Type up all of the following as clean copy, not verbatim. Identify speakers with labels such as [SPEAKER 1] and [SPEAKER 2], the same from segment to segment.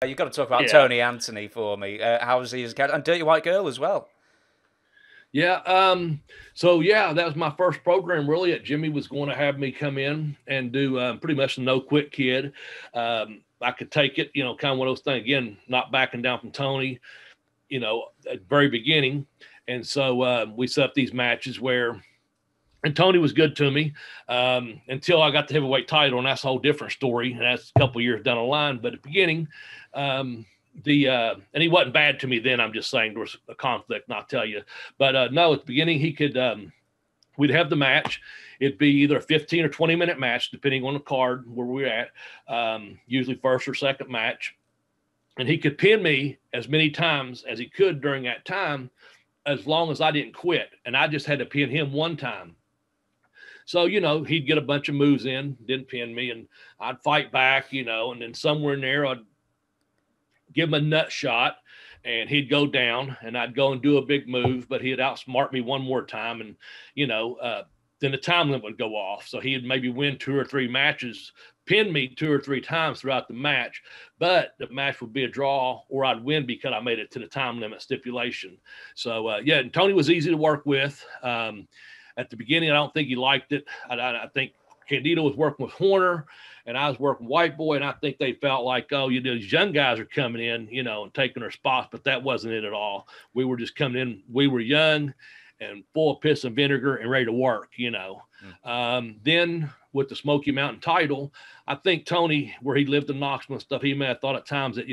[SPEAKER 1] You've got to talk about
[SPEAKER 2] Yeah.
[SPEAKER 1] Tony Anthony for me. How was he as a character? And Dirty White Girl as well.
[SPEAKER 2] Yeah. So yeah, that was my first program really that Jimmy was going to have me come in and do pretty much a no quit kid. I could take it, kind of one of those things again, not backing down from Tony, at the very beginning. And so we set up these matches where, and Tony was good to me until I got the heavyweight title, and that's a whole different story. And that's a couple years down the line. But at the beginning, um, and he wasn't bad to me then. I'm just saying there was a conflict, not tell you. But no, at the beginning he could. We'd have the match. It'd be either a 15 or 20-minute match, depending on the card where we're at. Usually first or second match, and he could pin me as many times as he could during that time, as long as I didn't quit. And I just had to pin him one time. So, he'd get a bunch of moves in, didn't pin me, and I'd fight back, and then somewhere in there, I'd give him a nut shot, and he'd go down, and I'd go and do a big move, but he'd outsmart me one more time, and, then the time limit would go off. So he'd maybe win 2 or 3 matches, pin me 2 or 3 times throughout the match, but the match would be a draw or I'd win because I made it to the time limit stipulation. So, yeah, and Tony was easy to work with. At the beginning, I don't think he liked it. I think Candido was working with Horner, and I was working White Boy, and I think they felt like, oh, these young guys are coming in, and taking their spots, but that wasn't it at all. We were just coming in. We were young and full of piss and vinegar and ready to work, Then with the Smoky Mountain title, I think Tony, where he lived in Knoxville and stuff, he may have thought at times that,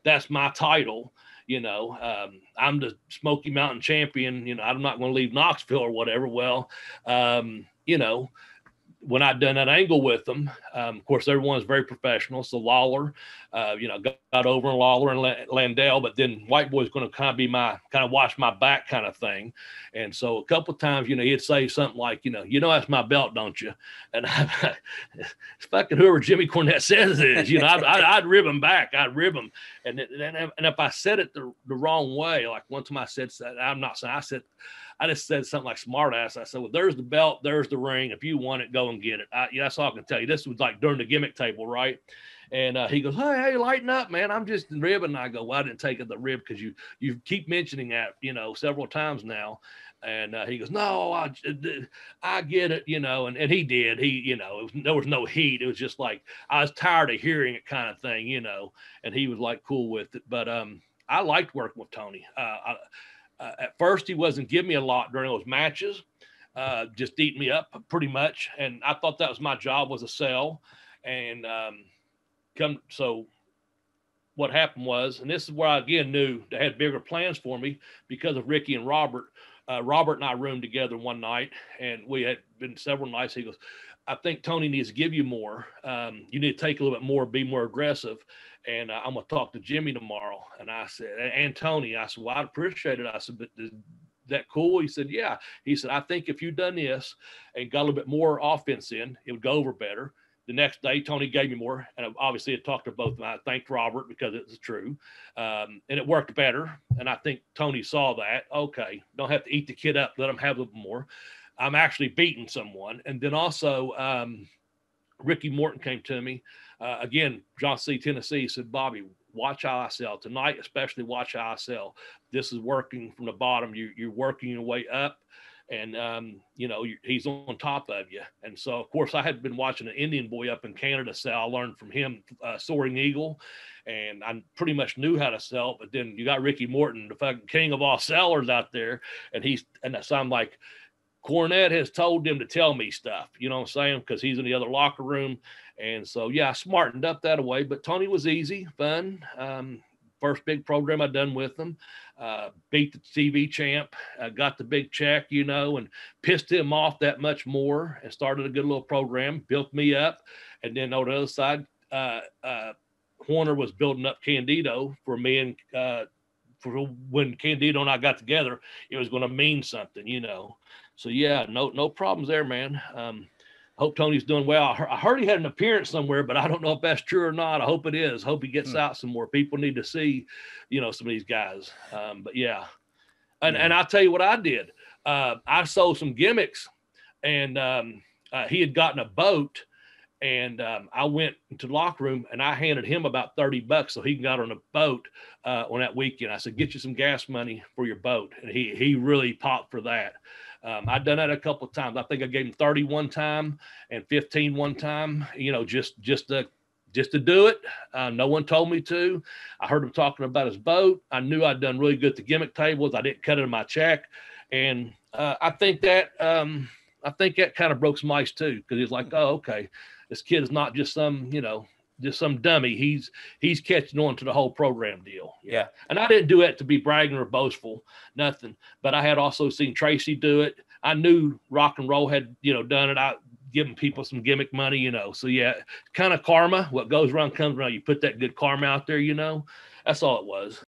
[SPEAKER 2] that's my title. I'm the Smoky Mountain champion. I'm not going to leave Knoxville or whatever. Well, when I'd done that angle with them, of course, everyone's very professional. So Lawler, got over in Lawler and Landell, but then White Boy's going to kind of be my kind of watch my back kind of thing. And so a couple of times, he'd say something like, that's my belt, don't you? And it's fucking whoever Jimmy Cornette says it is, I'd rib him back. I'd rib him. And if I said it the wrong way, like one time I said, I'm not saying I just said something like smart ass. I said, well, there's the belt, there's the ring. If you want it, go and get it. That's all I can tell you. This was like during the gimmick table, right? And he goes, hey, lighten up, man. I'm just ribbing. And I go, well, I didn't take it the rib because you keep mentioning that, several times now. And he goes, no, I get it, and he did. There was no heat. It was just like I was tired of hearing it kind of thing, and he was like cool with it. But I liked working with Tony. At first, he wasn't giving me a lot during those matches, just eating me up pretty much. And I thought that was my job, was a sell. And so what happened was, and this is where I again knew they had bigger plans for me because of Ricky and Robert. Robert and I roomed together one night, and we had been several nights. He goes, I think Tony needs to give you more. You need to take a little bit more, be more aggressive. And I'm going to talk to Jimmy tomorrow. And I said, and Tony, I said, well, I'd appreciate it. I said, but is that cool? He said, yeah. He said, I think if you'd done this and got a little bit more offense in, it would go over better. The next day, Tony gave me more. And obviously, I talked to both of them. I thanked Robert because it was true. And it worked better. And I think Tony saw that. Okay, don't have to eat the kid up. Let him have a little more. I'm actually beating someone. And then also, Ricky Morton came to me. Again, John C. Tennessee, he said, Bobby, watch how I sell tonight, especially watch how I sell. This is working from the bottom. You're working your way up, and he's on top of you. And so, of course, I had been watching an Indian boy up in Canada sell. I learned from him, Soaring Eagle, and I pretty much knew how to sell. But then you got Ricky Morton, the fucking king of all sellers out there, and so I'm like, Cornette has told them to tell me stuff, you know what I'm saying? Because he's in the other locker room. And so, yeah, I smartened up that way. But Tony was easy, fun. First big program I done with him. Beat the TV champ, got the big check, and pissed him off that much more and started a good little program, built me up. And then on the other side, Horner was building up Candido for me and for when Candido and I got together, it was going to mean something, So yeah, no problems there, man. Hope Tony's doing well. I heard he had an appearance somewhere, but I don't know if that's true or not. I hope it is. Hope he gets out some more. People need to see, some of these guys. But yeah. And I'll tell you what I did. I sold some gimmicks, and he had gotten a boat, And I went into the locker room and I handed him about $30 so he got on a boat on that weekend. I said, get you some gas money for your boat. And he really popped for that. I'd done that a couple of times. I think I gave him 30 one time and 15 one time, just to do it. No one told me to. I heard him talking about his boat. I knew I'd done really good at the gimmick tables. I didn't cut it in my check. And I think that kind of broke some ice too, because he's like, oh, okay, this kid is not just some, just some dummy. He's catching on to the whole program deal.
[SPEAKER 1] Yeah.
[SPEAKER 2] And I didn't do that to be bragging or boastful, nothing. But I had also seen Tracy do it. I knew rock and roll had, done it. I giving people some gimmick money, So yeah, kind of karma. What goes around comes around. You put that good karma out there, That's all it was.